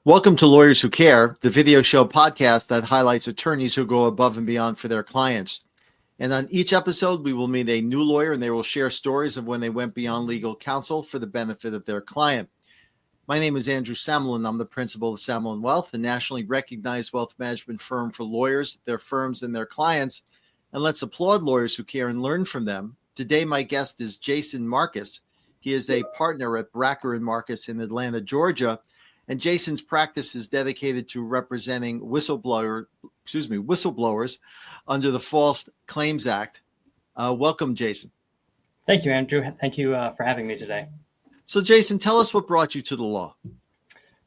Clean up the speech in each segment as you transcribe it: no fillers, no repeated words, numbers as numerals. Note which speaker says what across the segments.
Speaker 1: Welcome to Lawyers Who Care, the video show podcast that highlights attorneys who go above and beyond for their clients. And on each episode, we will meet a new lawyer and they will share stories of when they went beyond legal counsel for the benefit of their client. My name is Andrew Samalin. I'm the principal of Samalin Wealth, a nationally recognized wealth management firm for lawyers, their firms, and their clients. And let's applaud lawyers who care and learn from them. Today, my guest is Jason Marcus. He is a partner at Bracker Marcus in Atlanta, Georgia. And Jason's practice is dedicated to representing whistleblowers under the False Claims Act. Welcome, Jason.
Speaker 2: Thank you, Andrew. Thank you for having me today.
Speaker 1: So, Jason, tell us what brought you to the law.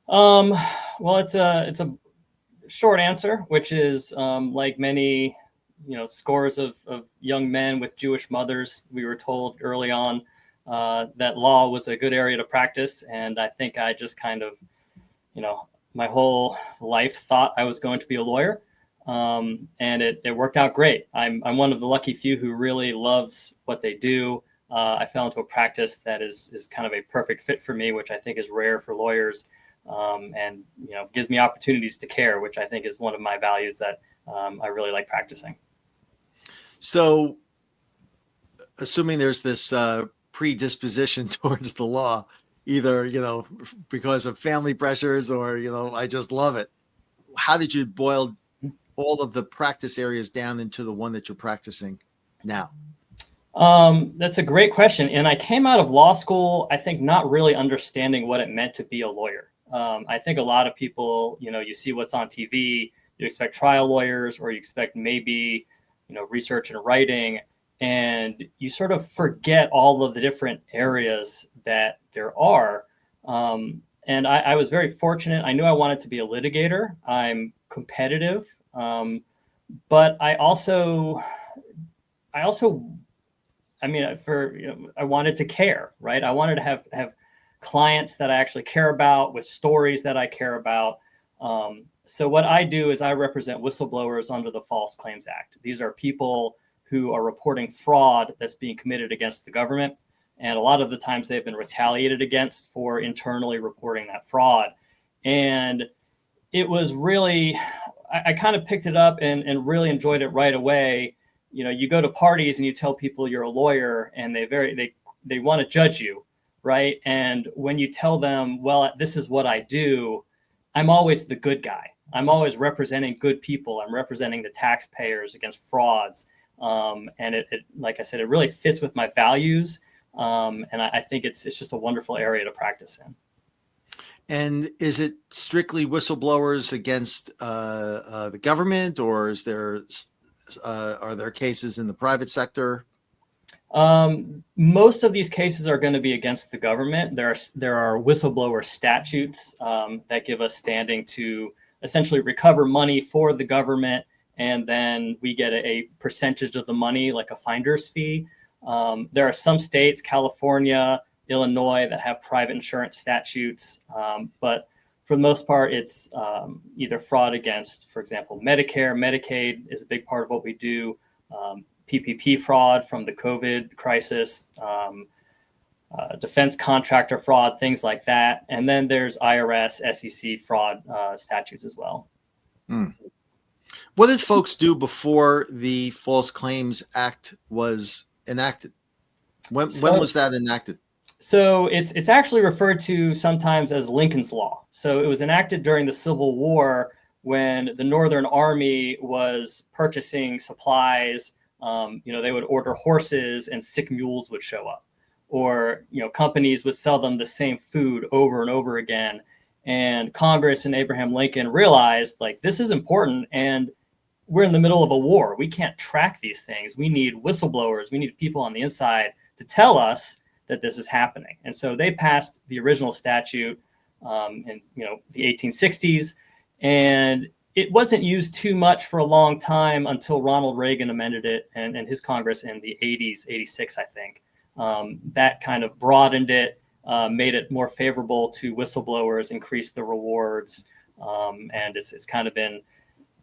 Speaker 2: Well, it's a short answer, which is like many, scores of young men with Jewish mothers. We were told early on that law was a good area to practice, and I think I just kind of my whole life thought I was going to be a lawyer, and it worked out great. I'm one of the lucky few who really loves what they do. I fell into a practice that is kind of a perfect fit for me, which I think is rare for lawyers, and gives me opportunities to care, which I think is one of my values that I really like practicing.
Speaker 1: So, assuming there's this predisposition towards the law, either, because of family pressures or, I just love it. How did you boil all of the practice areas down into the one that you're practicing now?
Speaker 2: That's a great question. And I came out of law school, I think, not really understanding what it meant to be a lawyer. I think a lot of people, you see what's on TV, you expect trial lawyers, or you expect maybe, research and writing, and you sort of forget all of the different areas that there are. And I was very fortunate. I knew I wanted to be a litigator. I'm competitive, but I wanted to care, right? I wanted to have clients that I actually care about, with stories that I care about. So what I do is I represent whistleblowers under the False Claims Act. These are people who are reporting fraud that's being committed against the government. And a lot of the times they've been retaliated against for internally reporting that fraud. And it was really, I kind of picked it up and really enjoyed it right away. You go to parties and you tell people you're a lawyer, and they want to judge you, right? And when you tell them, well, this is what I do, I'm always the good guy. I'm always representing good people. I'm representing the taxpayers against frauds. And it, like I said, it really fits with my values. And I think it's just a wonderful area to practice in.
Speaker 1: And is it strictly whistleblowers against the government, or are there cases in the private sector?
Speaker 2: Most of these cases are going to be against the government. There are whistleblower statutes that give us standing to essentially recover money for the government, and then we get a percentage of the money, like a finder's fee. There are some states, California, Illinois, that have private insurance statutes, but for the most part, it's either fraud against, for example, Medicare, Medicaid is a big part of what we do, PPP fraud from the COVID crisis, defense contractor fraud, things like that. And then there's IRS, SEC fraud statutes as well.
Speaker 1: What did folks do before the False Claims Act was enacted? When was that enacted?
Speaker 2: So it's actually referred to sometimes as Lincoln's Law. So it was enacted during the Civil War when the Northern Army was purchasing supplies. They would order horses and sick mules would show up, or companies would sell them the same food over and over again. And Congress and Abraham Lincoln realized, like, this is important, and we're in the middle of a war. We can't track these things. We need whistleblowers. We need people on the inside to tell us that this is happening. And so they passed the original statute in the 1860s, and it wasn't used too much for a long time until Ronald Reagan amended it and his Congress in the 80s, 86, I think. That kind of broadened it, made it more favorable to whistleblowers, increased the rewards, and it's kind of been,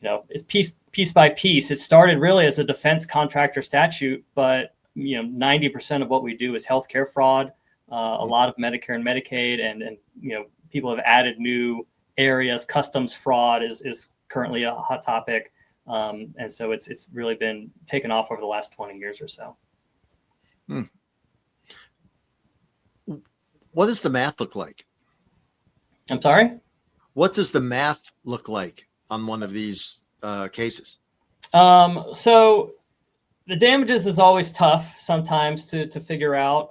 Speaker 2: it's piece by piece. It started really as a defense contractor statute, but 90% of what we do is healthcare fraud. A lot of Medicare and Medicaid, and people have added new areas. Customs fraud is currently a hot topic, and so it's really been taken off over the last 20 years or so.
Speaker 1: What does the math look like?
Speaker 2: I'm sorry?
Speaker 1: What does the math look like on one of these cases?
Speaker 2: So the damages is always tough sometimes to figure out,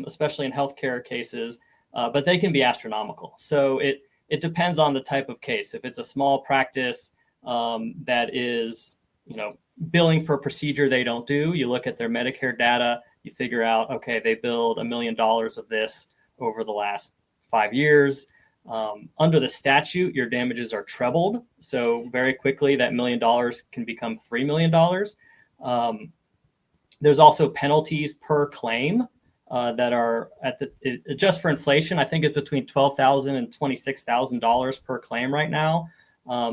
Speaker 2: especially in healthcare cases, but they can be astronomical. So it depends on the type of case. If it's a small practice that is, billing for a procedure they don't do, you look at their Medicare data, you figure out, okay, they billed $1 million of this over the last 5 years. Under the statute, your damages are trebled. So very quickly, that $1 million can become $3 million. There's also penalties per claim that are just for inflation. I think it's between $12,000 and $26,000 per claim right now.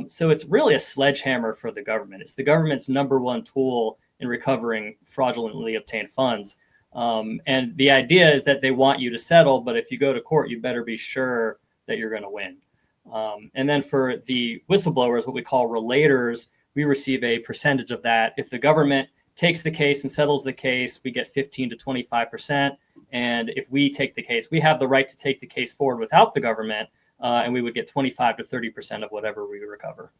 Speaker 2: So it's really a sledgehammer for the government. It's the government's number one tool in recovering fraudulently obtained funds. And the idea is that they want you to settle, but if you go to court, you better be sure that you're going to win. And then for the whistleblowers, what we call relators, we receive a percentage of that. If the government takes the case and settles the case, we get 15 to 25%. And if we take the case, we have the right to take the case forward without the government, and we would get 25 to 30% of whatever we recover.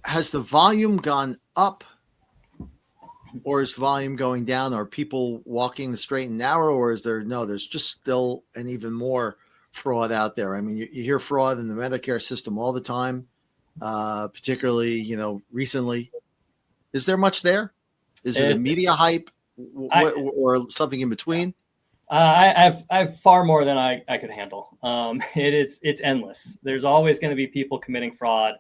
Speaker 1: Has the volume gone up, or is volume going down? Are people walking the straight and narrow, or is there's just still an even more fraud out there? I mean, you hear fraud in the Medicare system all the time, particularly, recently. Is there much there? Is it a media hype or something in between?
Speaker 2: I've far more than I could handle. It's endless. There's always going to be people committing fraud.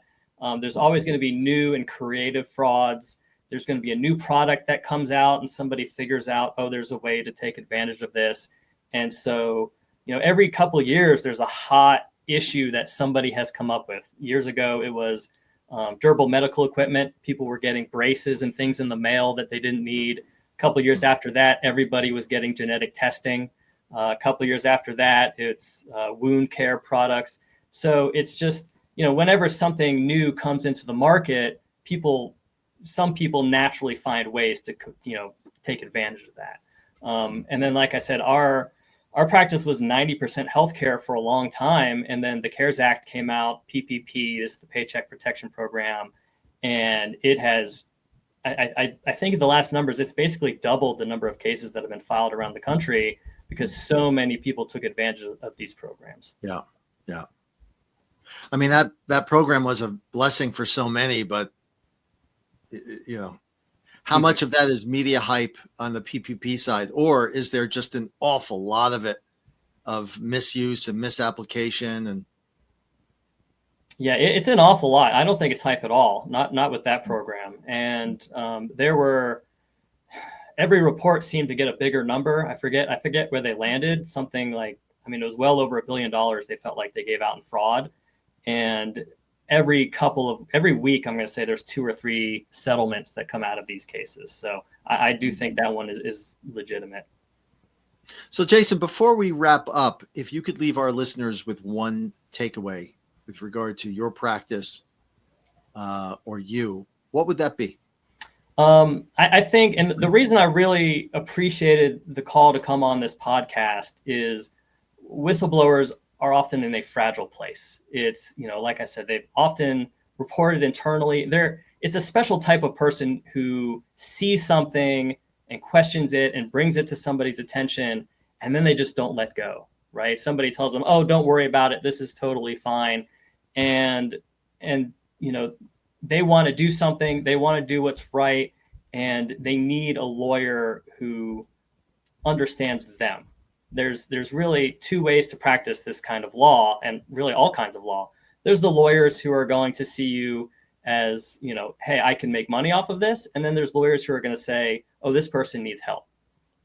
Speaker 2: There's always going to be new and creative frauds. There's going to be a new product that comes out and somebody figures out, oh, there's a way to take advantage of this. And so, every couple of years, there's a hot issue that somebody has come up with. Years ago, it was durable medical equipment. People were getting braces and things in the mail that they didn't need. A couple of years after that, everybody was getting genetic testing. A couple of years after that, it's wound care products. So it's just, whenever something new comes into the market, some people naturally find ways to, take advantage of that. And then, like I said, our practice was 90% healthcare for a long time. And then the CARES Act came out, PPP, this is the Paycheck Protection Program. And it has, I think the last numbers, it's basically doubled the number of cases that have been filed around the country because so many people took advantage of these programs.
Speaker 1: Yeah. Yeah. I mean, that program was a blessing for so many, but how much of that is media hype on the PPP side, or is there just an awful lot of it of misuse and misapplication? And
Speaker 2: yeah, it's an awful lot. I don't think it's hype at all. Not with that program. And every report seemed to get a bigger number. I forget where they landed. Something like, it was well over $1 billion they felt like they gave out in fraud. And every week, I'm going to say there's 2 or 3 settlements that come out of these cases. So I do think that one is legitimate.
Speaker 1: So Jason, before we wrap up, if you could leave our listeners with one takeaway with regard to your practice or you, what would that be?
Speaker 2: I think, and the reason I really appreciated the call to come on this podcast is whistleblowers are often in a fragile place. It's, like I said, they've often reported internally. It's a special type of person who sees something and questions it and brings it to somebody's attention, and then they just don't let go, right? Somebody tells them, oh, don't worry about it. This is totally fine. And they want to do something. They want to do what's right, and they need a lawyer who understands them. There's really 2 ways to practice this kind of law, and really all kinds of law. There's the lawyers who are going to see you as, hey, I can make money off of this. And then there's lawyers who are going to say, oh, this person needs help.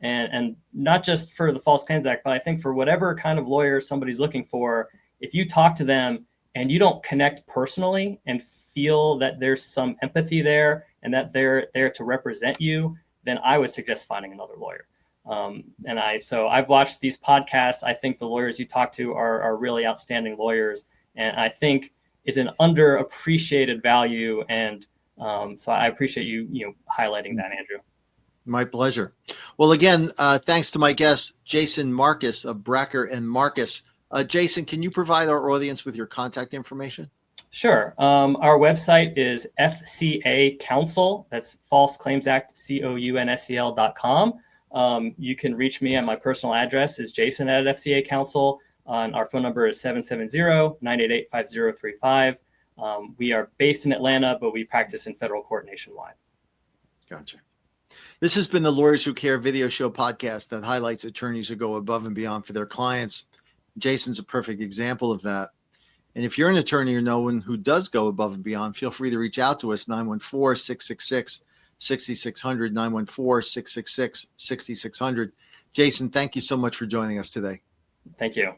Speaker 2: And not just for the False Claims Act, but I think for whatever kind of lawyer somebody's looking for, if you talk to them and you don't connect personally and feel that there's some empathy there, and that they're there to represent you, then I would suggest finding another lawyer. So I've watched these podcasts. I think the lawyers you talk to are really outstanding lawyers, and I think is an underappreciated value. And so I appreciate you highlighting that, Andrew.
Speaker 1: My pleasure. Well, again, thanks to my guest, Jason Marcus of Bracker and Marcus. Jason, can you provide our audience with your contact information?
Speaker 2: Sure. Our website is FCA Counsel. That's False Claims Act, COUNSEL.com. You can reach me at my personal address is Jason at FCA Counsel. And our phone number is 770-988-5035. We are based in Atlanta, but we practice in federal court nationwide.
Speaker 1: Gotcha. This has been the Lawyers Who Care video show podcast that highlights attorneys who go above and beyond for their clients. Jason's a perfect example of that. And if you're an attorney or know one who does go above and beyond, feel free to reach out to us, 914-666-6600, 914-666-6600. Jason, thank you so much for joining us today.
Speaker 2: Thank you.